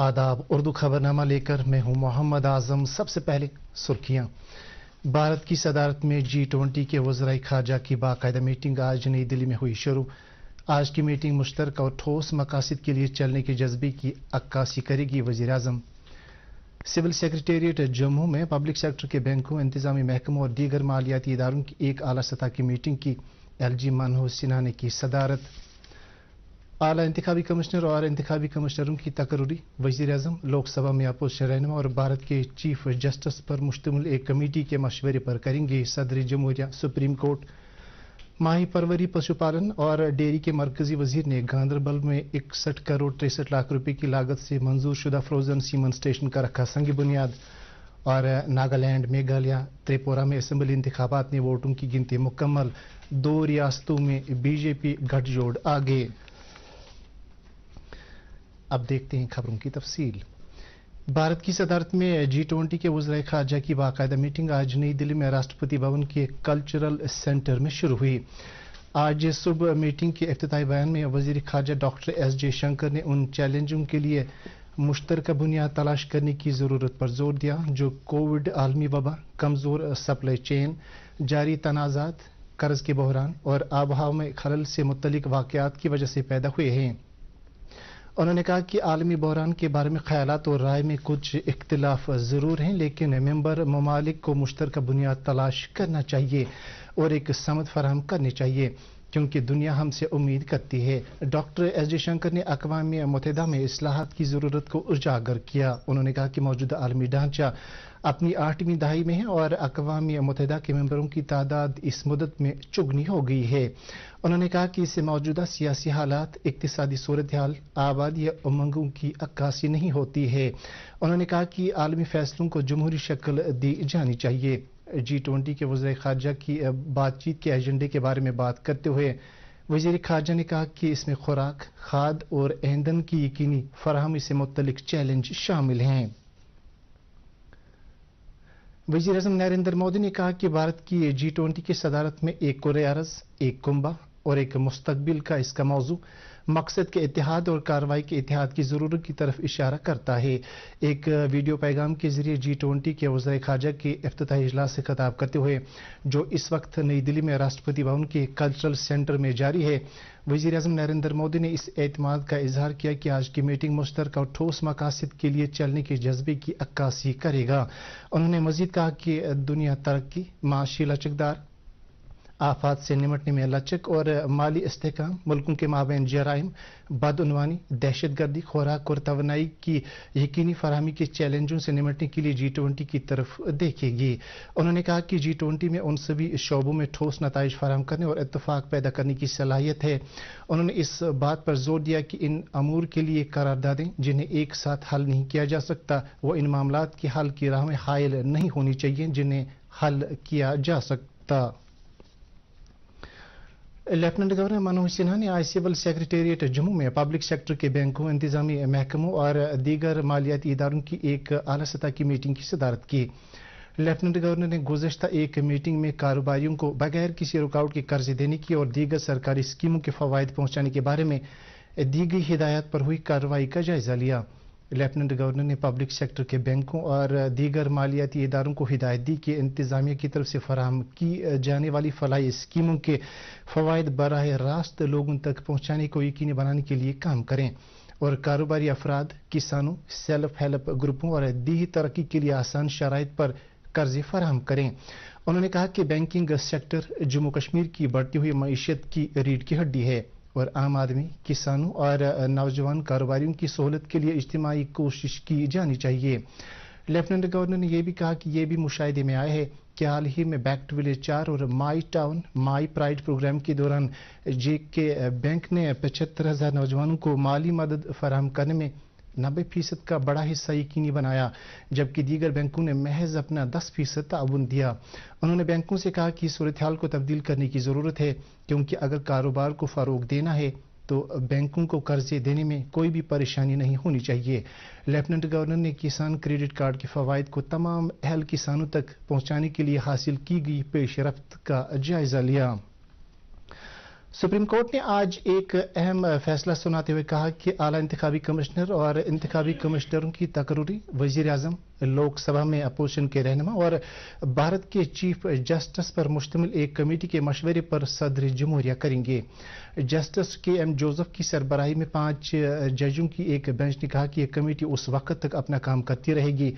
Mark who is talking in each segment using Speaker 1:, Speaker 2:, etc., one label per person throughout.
Speaker 1: आदाब उर्दू खबरनामा लेकर मैं हूं मोहम्मद आजम। सबसे पहले सुर्खियां। भारत की सदारत में G20 के वज़राए खारजा की बाकायदा मीटिंग आज नई दिल्ली में हुई शुरू। आज की मीटिंग मुश्तरका और ठोस मकासद के लिए चलने के जज्बे की अक्कासी करेगी वज़ीर आज़म। सिविल सेक्रेटेरिएट जम्मू में पब्लिक सेक्टर के बैंकों, इंतजामी महकमों और दीगर मालियाती इदारों की एक आला सतह की मीटिंग की LG मनोहर सिन्हा ने की सदारत। आला इंतखाबी कमिश्नर और इंतखाबी कमिश्नरों की तकरीरी वज़ीर आज़म लोकसभा में अपोजिशन रहनुमा और भारत के चीफ जस्टिस पर मुश्तमिल एक कमेटी के मशवरे पर करेंगे सदर जमहूरिया सुप्रीम कोर्ट। माही परवरी, पशुपालन और डेयरी के मरकजी वजीर ने गांधरबल में 61 करोड़ 63 लाख रुपए की लागत से मंजूर शुदा फ्रोजन सीमन स्टेशन का रखा संग बुनियाद। और नागालैंड, मेघालय, त्रिपुरा में असेंबली इंतखाबात ने वोटों की गिनती मुकम्मल। 2 रियासतों में बीजेपी गठजोड़ आगे। अब देखते हैं खबरों की तफसील। भारत की सदारत में G20 के वज़राए खारजा की बाकायदा मीटिंग आज नई दिल्ली में राष्ट्रपति भवन के कल्चरल सेंटर में शुरू हुई। आज सुबह मीटिंग के इफ्तिताही बयान में वज़ीर खारजा डॉक्टर S जयशंकर ने उन चैलेंजों के लिए मुश्तरका बुनियाद तलाश करने की ज़रूरत पर जोर दिया जो कोविड, आलमी वबा, कमज़ोर सप्लाई चेन, जारी तनाज़ात, कर्ज के बहरान और आबहवा में खलल से मुतल्लिक वाक़यात की वजह से पैदा हुए हैं। उन्होंने कहा कि आलमी बहरान के बारे में ख्यालात और राय में कुछ इख्तिलाफ ज़रूर हैं, लेकिन मेंबर ममालिक को मुश्तरका बुनियाद तलाश करना चाहिए और एक समझ फराहम करनी चाहिए क्योंकि दुनिया हमसे उम्मीद करती है। डॉक्टर S जयशंकर ने अक़वाम मुत्तहिदा में इस्लाहात की ज़रूरत को उजागर किया। उन्होंने कहा कि मौजूदा आलमी ढांचा अपनी 8वीं दहाई में है और अक़वाम मुत्तहिदा के मेंबरों की तादाद इस मुद्दत में चुगनी हो गई है। उन्होंने कहा कि इससे मौजूदा सियासी हालात, इक़्तिसादी सूरत हाल, आबादी या उमंगों की अक्कासी नहीं होती है। उन्होंने कहा कि आलमी फैसलों को जमहूरी शक्ल दी जानी चाहिए। G20 के वज़ीर खारजा की बातचीत के एजेंडे के बारे में बात करते हुए वज़ीर खारजा ने कहा कि इसमें खुराक, खाद और ईंधन की यकीनी फराहमी से मुतल्लिक चैलेंज शामिल हैं। वज़ीर आज़म नरेंद्र मोदी ने कहा कि भारत की G20 की सदारत में एक कुर्रे अर्ज़, एक कुंबा और एक मुस्तकबिल का इसका मौजू मकसद के इत्तेहाद और कार्रवाई के इत्तेहाद की ज़रूरत की तरफ इशारा करता है। एक वीडियो पैगाम के जरिए G20 के वज़ीर खारजा के इफ्तिताही इजलास से खिताब करते हुए जो इस वक्त नई दिल्ली में राष्ट्रपति भवन के कल्चरल सेंटर में जारी है, वज़ीर आज़म नरेंद्र मोदी ने इस एतमाद का इजहार किया कि आज की मीटिंग मुश्तरका और ठोस मकासद के लिए चलने के जज्बे की अक्कासी करेगा। उन्होंने मजीद कहा कि दुनिया तरक्की, माशी लचकदार, आफात से निमटने में लचक और माली इस्तेहकाम, मुल्कों के माबैन जराइम, बदउनवानी, दहशतगर्दी, खुराक और तवानाई की यकीनी फराहमी के चैलेंजों से निमटने के लिए G20 की तरफ देखेगी। उन्होंने कहा कि G20 में उन सभी शोबों में ठोस नताइज फराहम करने और इत्तफाक पैदा करने की सलाहियत है। उन्होंने इस बात पर जोर दिया कि इन अमूर के लिए करारदादें जिन्हें एक साथ हल नहीं किया जा सकता, वो इन मामलात के हल की राह में हायल नहीं होनी चाहिए जिन्हें हल किया जा सकता। लेफ्टिनेंट गवर्नर मनोहर सिन्हा ने आज सिविल सेक्रेटेरिएट जम्मू में पब्लिक सेक्टर के बैंकों, इंतजामी महकमों और दीगर मालियाती इदारों की एक आला सतह की मीटिंग की सदारत की। लेफ्टिनेंट गवर्नर ने गुज़श्ता एक मीटिंग में कारोबारियों को बगैर किसी रुकावट के कर्ज देने की और दीगर सरकारी स्कीमों के फवायद पहुंचाने के बारे में दी गई हिदायत पर हुई कार्रवाई का जायजा लिया। लेफ्टिनेंट गवर्नर ने पब्लिक सेक्टर के बैंकों और दीगर मालियाती इदारों को हिदायत दी कि इंतजामिया की तरफ से फराहम की जाने वाली फलाही स्कीमों के फवायद बराह रास्त लोगों तक पहुंचाने को यकीनी बनाने के लिए काम करें और कारोबारी अफराद, किसानों, सेल्फ हेल्प ग्रुपों और दी तरक्की के लिए आसान शराइत पर कर्ज फराहम करें। उन्होंने कहा कि बैंकिंग सेक्टर जम्मू कश्मीर की बढ़ती हुई मईशत की रीढ़ की हड्डी है और आम आदमी, किसानों और नौजवान कारोबारियों की सहूलत के लिए इज्तिमाई कोशिश की जानी चाहिए। लेफ्टिनेंट गवर्नर ने यह भी कहा कि यह भी मुशाहिदे में आया है कि हाल ही में बैक टू विलेज 4 और my town my pride program के दौरान JK बैंक ने 75,000 नौजवानों को माली मदद फराहम करने में 90% का बड़ा हिस्सा यकीनी बनाया, जबकि दीगर बैंकों ने महज अपना 10% ताउन दिया। उन्होंने बैंकों से कहा कि सूरत हाल को तब्दील करने की ज़रूरत है क्योंकि अगर कारोबार को फ़रोग देना है तो बैंकों को कर्जे देने में कोई भी परेशानी नहीं होनी चाहिए। लेफ्टिनेंट गवर्नर ने किसान क्रेडिट कार्ड के फवायद को तमाम अहल किसानों तक पहुँचाने के लिए हासिल की गई पेशरफ्त का जायजा लिया। सुप्रीम कोर्ट ने आज एक अहम फैसला सुनाते हुए कहा कि आला इंतखाबी कमिश्नर और इंतखाबी कमिश्नरों की तकरीरी वजीर आजम, लोकसभा में अपोजिशन के रहनुमा और भारत के चीफ जस्टिस पर मुश्तमिल एक कमेटी के मशवरे पर सदर जमहूरिया करेंगे। जस्टिस KM जोसेफ की सरबराही में 5 जजों की एक बेंच ने कहा कि यह कमेटी उस वक्त तक अपना काम करती रहेगी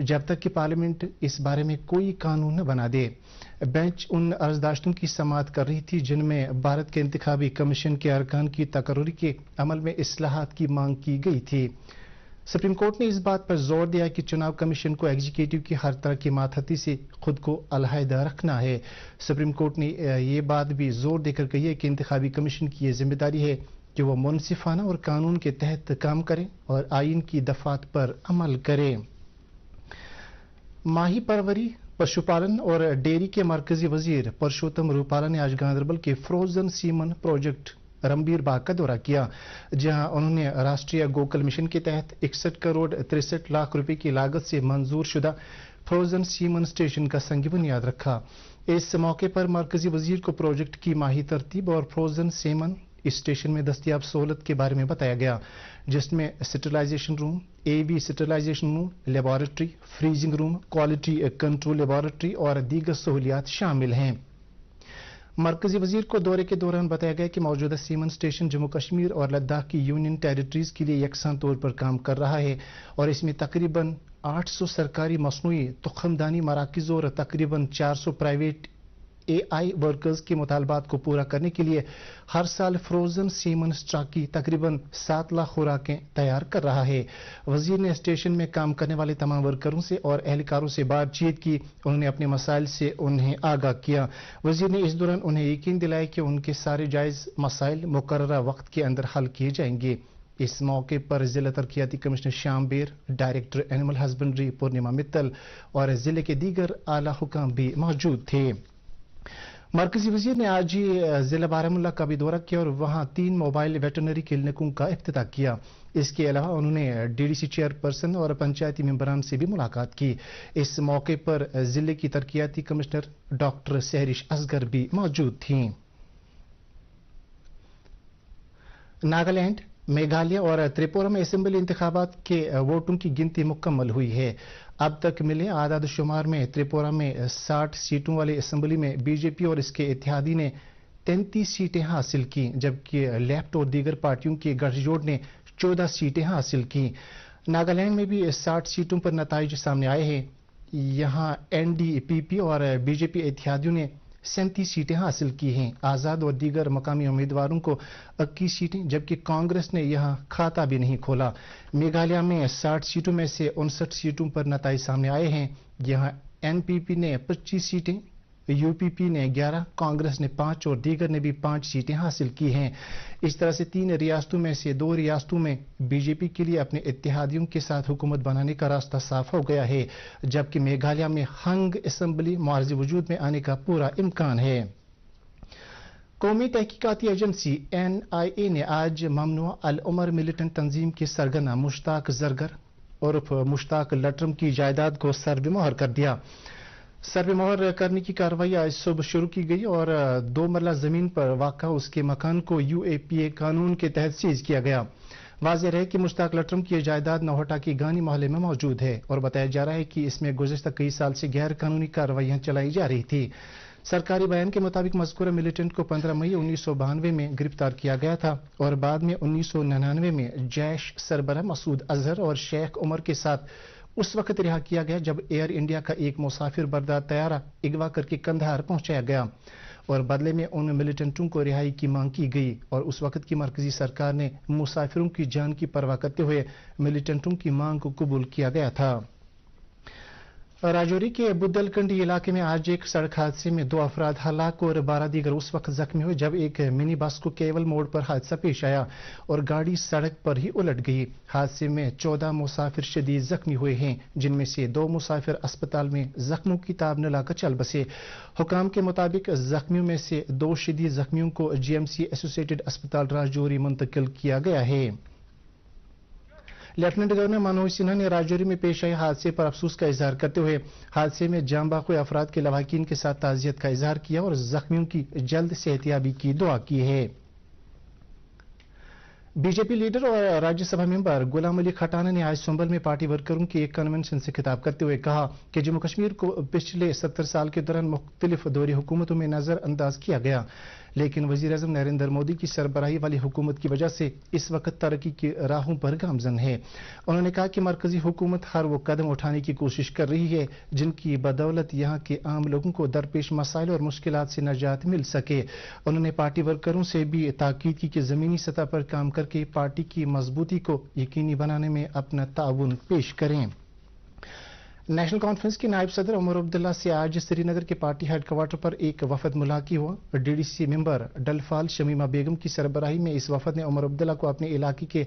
Speaker 1: जब तक कि पार्लियामेंट इस बारे में कोई कानून न बना दे। बेंच उन अर्जदाश्तों की समाअत कर रही थी जिनमें भारत के इंतखाबी कमीशन के अरकान की तकर्री के अमल में इस्लाहात की मांग की गई थी। सुप्रीम कोर्ट ने इस बात पर जोर दिया कि चुनाव कमीशन को एग्जीक्यूटिव की हर तरह की मातहती से खुद को अलहदा रखना है। सुप्रीम कोर्ट ने ये बात भी जोर देकर कही है कि इंतखाबी कमीशन की यह जिम्मेदारी है कि वह मुनसिफाना और कानून के तहत काम करे और आइन की दफात पर अमल करे। माही परवरी, पशुपालन और डेयरी के मरकजी वजीर परशोत्तम रूपाला ने आज गांधरबल के फ्रोजन सीमन प्रोजेक्ट रंबीर बाग का दौरा किया, जहां उन्होंने राष्ट्रीय गोकुल मिशन के तहत 61 करोड़ 63 लाख रुपए की लागत से मंजूर शुदा फ्रोजन सीमन स्टेशन का संग बुनियाद रखा। इस मौके पर मरकजी वजीर को प्रोजेक्ट की माही तरतीब और फ्रोजन सीमन इस स्टेशन में दस्तियाब सहूलत के बारे में बताया गया, जिसमें sterilization room, AV sterilization room, laboratory, freezing room, quality control laboratory और दीगर सहूलियात शामिल हैं। मरकजी वजीर को दौरे के दौरान बताया गया कि मौजूदा सीमन स्टेशन जम्मू कश्मीर और लद्दाख की यूनियन टेरिटरीज के लिए यकसान तौर पर काम कर रहा है और इसमें तकरीबन 800 सरकारी मसनूई तुखमदानी मराकिज और तकरीबन 400 प्राइवेट AI वर्कर्स के मुतालबात को पूरा करने के लिए हर साल फ्रोजन सीमन स्टॉक की तकरीबन 7 लाख खुराकें तैयार कर रहा है। वजीर ने स्टेशन में काम करने वाले तमाम वर्करों से और एहलकारों से बातचीत की, उन्होंने अपने मसाइल से उन्हें आगाह किया। वजीर ने इस दौरान उन्हें यकीन दिलाया कि उनके सारे जायज मसाइल मुकर्ररा वक्त के अंदर हल किए जाएंगे। इस मौके पर जिला तरक्याती कमिश्नर श्याम बेर, डायरेक्टर एनिमल हस्बेंड्री पूर्णिमा मित्तल और जिले के दीगर आला हुकाम भी मौजूद थे। मरकजी वजीर ने आज ही जिला बारामुल्ला का भी दौरा किया और वहां 3 मोबाइल वेटरनरी क्लिनिकों का इफ्तिताह किया। इसके अलावा उन्होंने DDC चेयरपर्सन और पंचायती मेंबरान से भी मुलाकात की। इस मौके पर जिले की तरक्याती कमिश्नर डॉक्टर सहरिश असगर भी मौजूद थीं। नागालैंड, मेघालय और त्रिपुरा में असेंबली इंतखाबात के वोटों की गिनती मुकम्मल हुई है। अब तक मिले आदाद शुमार में त्रिपुरा में 60 सीटों वाली असेंबली में बीजेपी और इसके इत्तेहादी ने 33 सीटें हासिल की, जबकि लेफ्ट और दीगर पार्टियों के गठजोड़ ने 14 सीटें हासिल की। नागालैंड में भी 60 सीटों पर नताइज सामने आए हैं। यहाँ NDPP और बीजेपी इत्तेहादियों ने 37 सीटें हासिल की हैं। आजाद और दीगर मकामी उम्मीदवारों को 21 सीटें, जबकि कांग्रेस ने यहां खाता भी नहीं खोला। मेघालय में 60 सीटों में से 59 सीटों पर नताइज सामने आए हैं। यहां NPP ने 25 सीटें, UPP ने 11, कांग्रेस ने 5 और दीगर ने भी 5 सीटें हासिल की हैं। इस तरह से 3 रियासतों में से 2 रियासतों में बीजेपी के लिए अपने इत्तेहादियों के साथ हुकूमत बनाने का रास्ता साफ हो गया है, जबकि मेघालय में हंग असेंबली मुआर्जी वजूद में आने का पूरा इम्कान है। कौमी तहकीकाती एजेंसी NIA ने आज ममनुआ अल उमर मिलिटेंट तंजीम के सरगना मुश्ताक जरगर उर्फ मुश्ताक लटरम की जायदाद को सर्वे मोहर कर दिया। सर्वे मोहर करने की कार्रवाई आज सुबह शुरू की गई और 2 मरला जमीन पर वाक़ा उसके मकान को UAPA कानून के तहत सीज किया गया। वाज़ेह है कि मुश्ताक लटरम की जायदाद नौहटा की गानी मोहल्ले में मौजूद है और बताया जा रहा है कि इसमें गुज़िश्ता कई साल से गैर कानूनी कार्रवाइयां चलाई जा रही थी। सरकारी बयान के मुताबिक मज़कूरा मिलिटेंट को 15 मई 1992 में गिरफ्तार किया गया था और बाद में 1999 में जैश सरबराह मसूद अजहर और शेख उमर के साथ उस वक्त रिहा किया गया जब एयर इंडिया का एक मुसाफिर बरदार तैयारा अगवा करके कंधार पहुंचाया गया और बदले में उन मिलिटेंटों को रिहाई की मांग की गई और उस वक्त की मरकजी सरकार ने मुसाफिरों की जान की परवाह करते हुए मिलिटेंटों की मांग को कबूल किया गया था। राजौरी के बुद्दलकंडी इलाके में आज एक सड़क हादसे में 2 अफराद हलाक और 12 दीगर उस वक्त जख्मी हुए जब एक मिनी बस को केवल मोड़ पर हादसा पेश आया और गाड़ी सड़क पर ही उलट गई। हादसे में 14 मुसाफिर शदीद जख्मी हुए हैं, जिनमें से 2 मुसाफिर अस्पताल में जख्मों की ताब न लाकर चल बसे। हुकाम के मुताबिक जख्मियों में से 2 शदीद जख्मियों को GMC एसोसिएटेड अस्पताल राजौरी मुंतकिल किया गया है। लेफ्टिनेंट गवर्नर मनोज सिन्हा ने राजौरी में पेश आए हादसे पर अफसोस का इजहार करते हुए हादसे में जाम बाख हुए अफराद के लवाहिकीन के साथ ताजियत का इजहार किया और जख्मियों की जल्द सेहतियाबी की दुआ की है। बीजेपी लीडर और राज्यसभा मेंबर गुलाम अली खटाना ने आज संभल में पार्टी वर्करों के एक कन्वेंशन से खिताब करते हुए कहा कि जम्मू कश्मीर को पिछले 70 साल के दौरान मुख्तलिफ दौरी हुकूमतों में नजरअंदाज किया गया, लेकिन वजीर-ए-आज़म नरेंद्र मोदी की सरबराही वाली हुकूमत की वजह से इस वक्त तरक्की की राहों पर गामजन है। उन्होंने कहा कि मरकजी हुकूमत हर वो कदम उठाने की कोशिश कर रही है जिनकी बदौलत यहाँ के आम लोगों को दरपेश मसाइल और मुश्किलात से निजात मिल सके। उन्होंने पार्टी वर्करों से भी ताकीद की कि जमीनी सतह पर काम करके पार्टी की मजबूती को यकीनी बनाने में अपना ताउन पेश करें। नेशनल कॉन्फ्रेंस के नायब सदर उमर अब्दुल्ला से आज श्रीनगर के पार्टी हेडक्वार्टर पर एक वफद मुलाकी हुआ। डीडीसी मेंबर डलफाल शमीमा बेगम की सरबराही में इस वफद ने उमर अब्दुल्ला को अपने इलाके के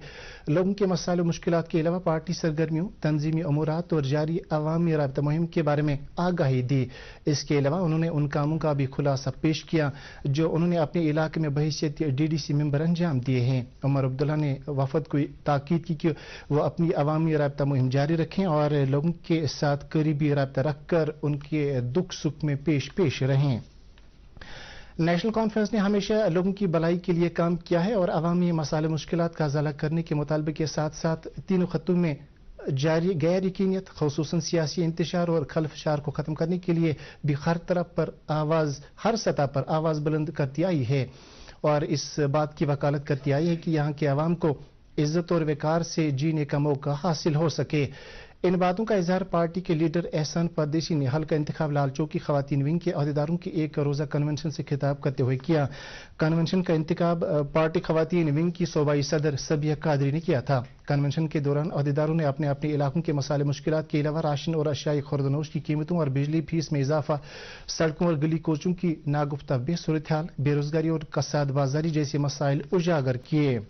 Speaker 1: लोगों के मसाइल और मुश्किलात के अलावा पार्टी सरगर्मियों, तंजीमी अमूरात और जारी अवामी राबता मुहिम के बारे में आगाही दी। इसके अलावा उन्होंने उन कामों का भी खुलासा पेश किया जो उन्होंने अपने इलाके में बहैसियत डीडीसी मेंबर अंजाम दिए हैं। उमर अब्दुल्ला ने वफद को ताकीद की कि वो अपनी अवामी राबता मुहिम जारी रखें और लोगों के साथ करीबी राब्ता रखकर उनके दुख सुख में पेश रहें। नेशनल कॉन्फ्रेंस ने हमेशा लोगों की भलाई के लिए काम किया है और अवामी मसाले मुश्किलात का अजाला करने के मुतालबे के साथ साथ तीनों खत्तों में जारी गैर यकीनियत, खुसूसन सियासी इंतशार और खलफशार को खत्म करने के लिए भी हर सतह पर आवाज बुलंद करती आई है और इस बात की वकालत करती आई है कि यहाँ के अवाम को इज्जत और वकार से जीने का मौका हासिल हो सके। इन बातों का इजहार पार्टी के लीडर एहसान परदेसी ने हल्का इंतखाब लाल चौक की खवातीन विंग के अहदेदारों की एक रोजा कन्वेंशन से खिताब करते हुए किया। कन्वेंशन का इंतखाब पार्टी खवातीन विंग की सूबाई सदर सबिया कादरी ने किया था। कन्वेंशन के दौरान अहदेदारों ने अपने अपने इलाकों के मसाले मुश्किलात के अलावा राशन और अशियाई खुर्दनोश की कीमतों और बिजली फीस में इजाफा, सड़कों और गली कोचों की नागुफ्ता बेसूरत हाल, बेरोजगारी और कसाद बाजारी जैसे मसाइल उजागर किए।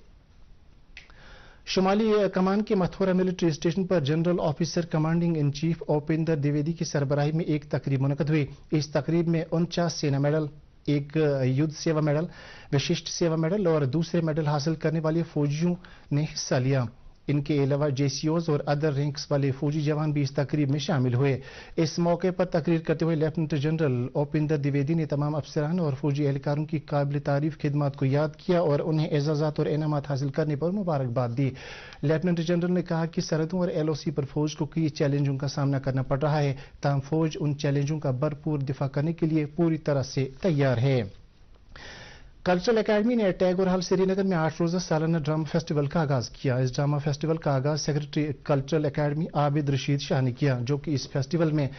Speaker 1: शुमाली कमान के मथुरा मिलिट्री स्टेशन पर general officer commanding in chief Upendra Dwivedi की सरबराही में एक तकरीब मुनक्कद हुई। इस तकरीब में 49 सेना मेडल, एक युद्ध सेवा मेडल, विशिष्ट सेवा मेडल और दूसरे मेडल हासिल करने वाले फौजियों ने हिस्सा लिया। इनके अलावा जेसीओज और अदर रैंक्स वाले फौजी जवान भी इस तकरीब में शामिल हुए। इस मौके पर तकरीर करते हुए लेफ्टिनेंट जनरल उपेंद्र द्विवेदी ने तमाम अफसरान और फौजी एहलकारों की काबिल तारीफ खिदमत को याद किया और उन्हें एजाजात और इनामात हासिल करने पर मुबारकबाद दी। लेफ्टिनेंट जनरल ने कहा कि सरहदों और एलओसी पर फौज को कई चैलेंजों का सामना करना पड़ रहा है, ताहम फौज उन चैलेंजों का भरपूर दिफा करने के लिए पूरी तरह से तैयार है। कल्चरल एकेडमी ने टैगोर हॉल श्रीनगर में 8 रोजा सालाना ड्रामा फेस्टिवल का आगाज किया। इस ड्रामा फेस्टिवल का आगाज secretary cultural academy Abid Rashid Shah ने किया, जो कि इस फेस्टिवल में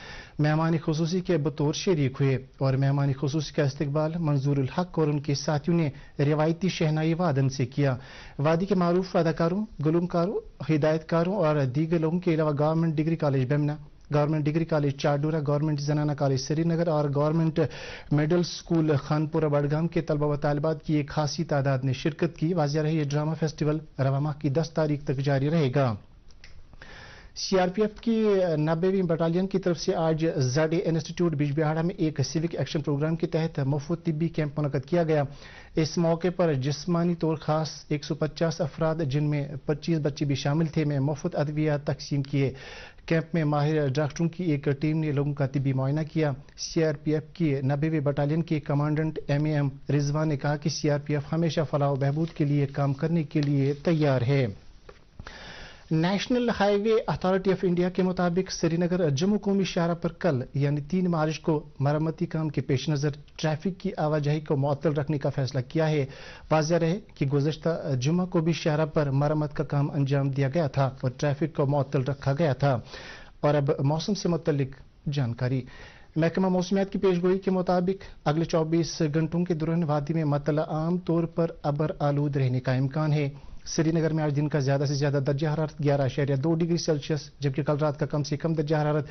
Speaker 1: मेहमान खुसूसी के बतौर शरीक हुए और मेहमान खुसूसी का इस्तकबाल मंजूरुल हक और उनके साथियों ने रिवायती शहनाई वादन से किया। वादी के मारूफ अदाकारों, गुलूमकारों, हिदायतकारों और दीगर लोगों के अलावा government degree college Bemina, government degree college Chadoora, government जनाना कॉलेज श्रीनगर और government middle school Khanpura Budgam के तलबा व तालिबात की एक खासी तादाद ने शिरकत की। वाज़िह रहे ये ड्रामा फेस्टिवल रवा माह की 10 तारीख तक जारी रहेगा। सीआरपीएफ की 90वीं बटालियन की तरफ से आज ज़ाडे इंस्टीट्यूट बिजबिहाड़ा में एक सिविक एक्शन प्रोग्राम के तहत मुफ्त तिब्बी कैंप मुनक्कद किया गया। इस मौके पर जिस्मानी तौर खास 150 अफराद, जिनमें 25 बच्चे भी शामिल थे, में मुफ्त अद्वियात तकसीम किए। कैंप में माहिर डॉक्टरों की एक टीम ने लोगों का तिब्बी मुआयना किया। सीआरपीएफ की 90वीं बटालियन के कमांडेंट एमएएम रिजवान ने कहा कि सीआरपीएफ हमेशा फलाह व बहबूद के लिए काम करने के लिए तैयार है। National highway authority of India के मुताबिक श्रीनगर जम्मू कौमी शाहराह पर कल यानी 3 मार्च को मरम्मती काम के पेश नजर ट्रैफिक की आवाजाही को मुअत्तल रखने का फैसला किया है। वाज़िह रहे कि गुज़श्ता जुम्मा को भी शाहराह पर मरम्मत का काम अंजाम दिया गया था और ट्रैफिक को मुअत्तल रखा गया था। और अब मौसम से मुतल्लिक जानकारी। महकमा मौसमियात की पेशगोई के मुताबिक अगले 24 घंटों के दौरान वादी में मतला आम तौर पर अबर आलूद रहने का इम्कान है। श्रीनगर में आज दिन का ज्यादा से ज्यादा दर्जा हरारत 11.2 डिग्री सेल्सियस, जबकि कल रात का कम से कम दर्जा हरारत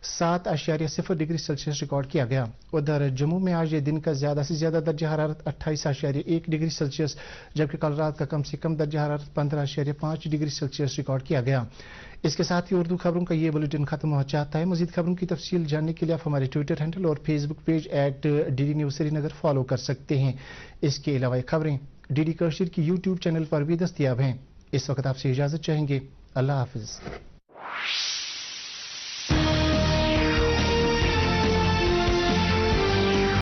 Speaker 1: 7.0 डिग्री सेल्सियस रिकॉर्ड किया गया। उधर जम्मू में आज दिन का ज्यादा से ज्यादा दर्जा हरारत 28.1 डिग्री सेल्सियस, जबकि कल रात का कम से कम दर्जा हरारत 15.5 डिग्री सेल्सियस रिकॉर्ड किया गया। इसके साथ ही उर्दू खबरों का ये बुलेटिन खत्म हो जाता है। मजीद खबरों की तफसील जानने के लिए आप हमारे ट्विटर हैंडल और Facebook page @DD news Srinagar follow कर सकते हैं। इसके अलावा ये खबरें डीडी कश्मीर की यूट्यूब चैनल पर भी दस्तयाब हैं। इस वक्त आपसे इजाजत चाहेंगे। اللہ حافظ.